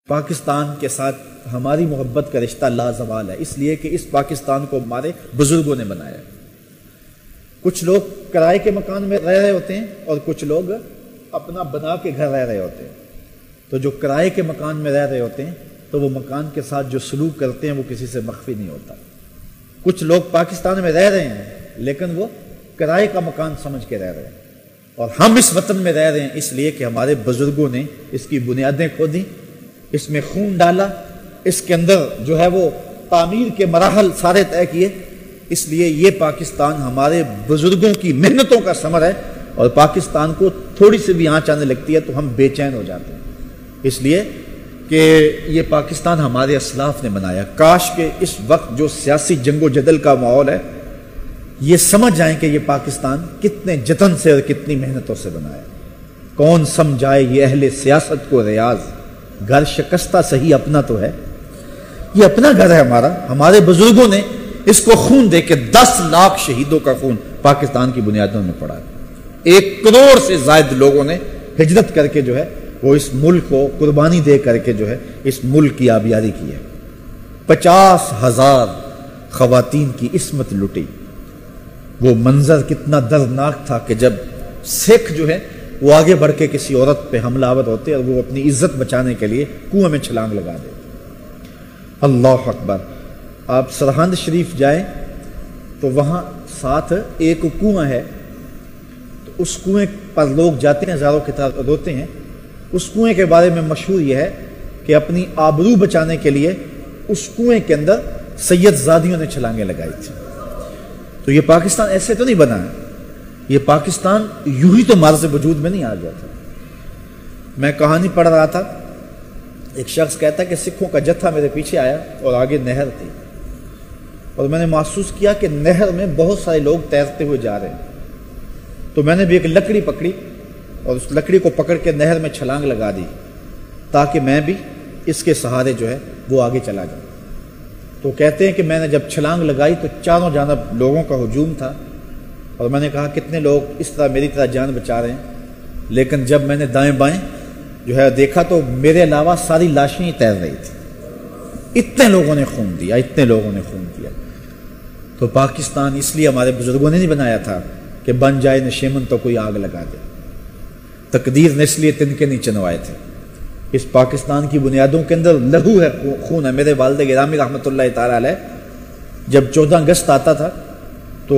پاکستان کے ساتھ ہماری محبت کا رشتہ لازوال ہے، اس لیے کہ اس پاکستان کو ہمارے بزرگوں نے بنایا۔ کچھ لوگ کرائے کے مکان میں رہ رہے ہوتے ہیں اور کچھ لوگ اپنا بنا کے گھر رہ رہے ہوتے ہیں۔ تو جو کرائے کے مکان میں رہ رہے ہوتے ہیں تو وہ مکان کے ساتھ جو سلوک کرتے ہیں وہ کسی سے مخفی نہیں ہوتا۔ کچھ لوگ پاکستان میں رہ رہے ہیں لیکن وہ کرائے کا مکان سمجھ کے رہ رہے ہیں، اور ہم اس وطن میں رہ رہے ہیں اس لیے کہ ہمارے بزرگوں نے اس کی بنیادیں کھودی، اس میں خون ڈالا، اس کے اندر جو ہے وہ تعمیر کے مراحل سارے طے کیے۔ اس لیے یہ پاکستان ہمارے بزرگوں کی محنتوں کا ثمر ہے، اور پاکستان کو تھوڑی سی بھی آنچ آنے لگتی ہے تو ہم بے چین ہو جاتے ہیں، اس لیے کہ یہ پاکستان ہمارے اسلاف نے بنایا۔ کاش کہ اس وقت جو سیاسی جنگ و جدل کا ماحول ہے یہ سمجھ جائیں کہ یہ پاکستان کتنے جتن سے اور کتنی محنتوں سے بنایا۔ کون سمجھائے یہ اہل سیاست کو ریاض، گھر شکستہ سہی اپنا تو ہے۔ یہ اپنا گھر ہے ہمارا، ہمارے بزرگوں نے اس کو خون دے کے 10 لاکھ شہیدوں کا خون پاکستان کی بنیادوں میں پڑا ہے۔ 1 کروڑ سے زائد لوگوں نے ہجرت کر کے جو ہے وہ اس ملک کو قربانی دے کر کے جو ہے اس ملک کی آبیاری کی ہے۔ 50,000 خواتین کی عصمت لٹی۔ وہ منظر کتنا دردناک تھا کہ جب سکھ جو ہے وہ آگے بڑھ کے کسی عورت پہ حملہ آور ہوتے اور وہ اپنی عزت بچانے کے لیے کنویں میں چھلانگ لگا دیتے۔ اللہ اکبر! آپ سرہند شریف جائیں تو وہاں ساتھ ایک کنواں ہے، تو اس کنویں پر لوگ جاتے ہیں، ہزاروں کی تعداد روتے ہیں۔ اس کنویں کے بارے میں مشہور یہ ہے کہ اپنی آبرو بچانے کے لیے اس کنویں کے اندر سید زادیوں نے چھلانگیں لگائی تھی۔ تو یہ پاکستان ایسے تو نہیں بنا ہے، یہ پاکستان یوں ہی تو مارز وجود میں نہیں آ گیا تھا۔ میں کہانی پڑھ رہا تھا، ایک شخص کہتا کہ سکھوں کا جتھا میرے پیچھے آیا اور آگے نہر تھی، اور میں نے محسوس کیا کہ نہر میں بہت سارے لوگ تیرتے ہوئے جا رہے ہیں۔ تو میں نے بھی ایک لکڑی پکڑی اور اس لکڑی کو پکڑ کے نہر میں چھلانگ لگا دی تاکہ میں بھی اس کے سہارے جو ہے وہ آگے چلا جاؤں۔ تو کہتے ہیں کہ میں نے جب چھلانگ لگائی تو چاروں جانب لوگوں کا ہجوم تھا، اور میں نے کہا کتنے لوگ اس طرح میری طرح جان بچا رہے ہیں، لیکن جب میں نے دائیں بائیں جو ہے دیکھا تو میرے علاوہ ساری لاشیں ہی تیر رہی تھی۔ اتنے لوگوں نے خون دیا، اتنے لوگوں نے خون دیا۔ تو پاکستان اس لیے ہمارے بزرگوں نے نہیں بنایا تھا کہ بن جائے نشیمن تو کوئی آگ لگا دے۔ تقدیر نے اس لیے تنکے نہیں چنوائے تھے۔ اس پاکستان کی بنیادوں کے اندر لہو ہے، خون ہے۔ میرے والد گرامی رحمۃ اللہ تعالی علیہ جب 14 اگست آتا تھا تو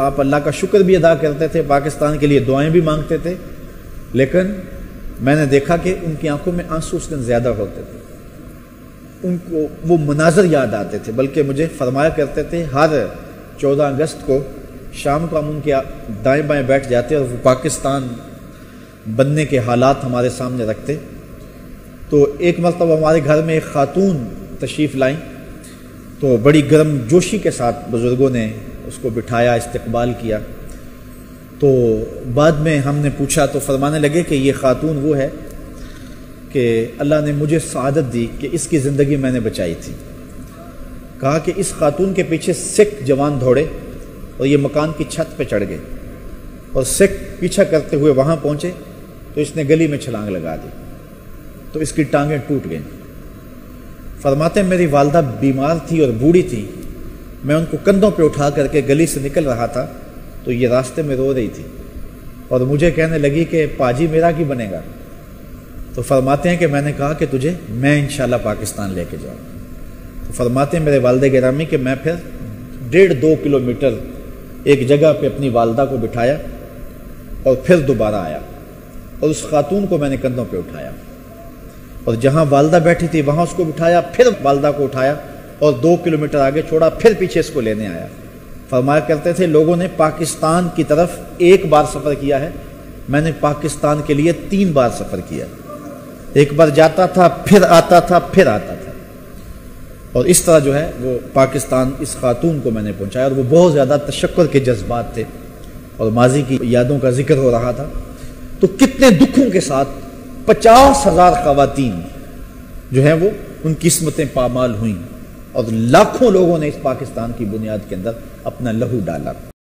آپ اللہ کا شکر بھی ادا کرتے تھے، پاکستان کے لیے دعائیں بھی مانگتے تھے، لیکن میں نے دیکھا کہ ان کی آنکھوں میں آنسو اس دن زیادہ ہوتے تھے، ان کو وہ مناظر یاد آتے تھے۔ بلکہ مجھے فرمایا کرتے تھے ہر 14 اگست کو شام کو ہم ان کے دائیں بائیں بیٹھ جاتے اور وہ پاکستان بننے کے حالات ہمارے سامنے رکھتے۔ تو ایک مرتبہ ہمارے گھر میں ایک خاتون تشریف لائیں، تو بڑی گرم جوشی کے ساتھ بزرگوں نے اس کو بٹھایا، استقبال کیا۔ تو بعد میں ہم نے پوچھا تو فرمانے لگے کہ یہ خاتون وہ ہے کہ اللہ نے مجھے سعادت دی کہ اس کی زندگی میں نے بچائی تھی۔ کہا کہ اس خاتون کے پیچھے سکھ جوان دوڑے اور یہ مکان کی چھت پہ چڑھ گئے، اور سکھ پیچھا کرتے ہوئے وہاں پہنچے تو اس نے گلی میں چھلانگ لگا دی، تو اس کی ٹانگیں ٹوٹ گئیں۔ فرماتے ہیں میری والدہ بیمار تھی اور بوڑھی تھی، میں ان کو کندھوں پہ اٹھا کر کے گلی سے نکل رہا تھا تو یہ راستے میں رو رہی تھی، اور مجھے کہنے لگی کہ پاجی میرا کی بنے گا؟ تو فرماتے ہیں کہ میں نے کہا کہ تجھے میں انشاءاللہ پاکستان لے کے جاؤں۔ تو فرماتے ہیں میرے والد گرامی کہ میں پھر 1.5-2 کلومیٹر ایک جگہ پہ اپنی والدہ کو بٹھایا اور پھر دوبارہ آیا، اور اس خاتون کو میں نے کندھوں پہ اٹھایا، اور جہاں والدہ بیٹھی تھی وہاں اس کو بٹھایا، پھر والدہ کو اٹھایا اور 2 کلومیٹر آگے چھوڑا، پھر پیچھے اس کو لینے آیا۔ فرمایا کرتے تھے لوگوں نے پاکستان کی طرف 1 بار سفر کیا ہے، میں نے پاکستان کے لیے 3 بار سفر کیا۔ 1 بار جاتا تھا، پھر آتا تھا، پھر آتا تھا، اور اس طرح جو ہے وہ پاکستان اس خاتون کو میں نے پہنچایا۔ اور وہ بہت زیادہ تشکر کے جذبات تھے اور ماضی کی یادوں کا ذکر ہو رہا تھا۔ تو کتنے دکھوں کے ساتھ 50,000 خواتین جو ہیں وہ ان کی قسمتیں پامال ہوئیں، اور لاکھوں لوگوں نے اس پاکستان کی بنیاد کے اندر اپنا لہو ڈالا۔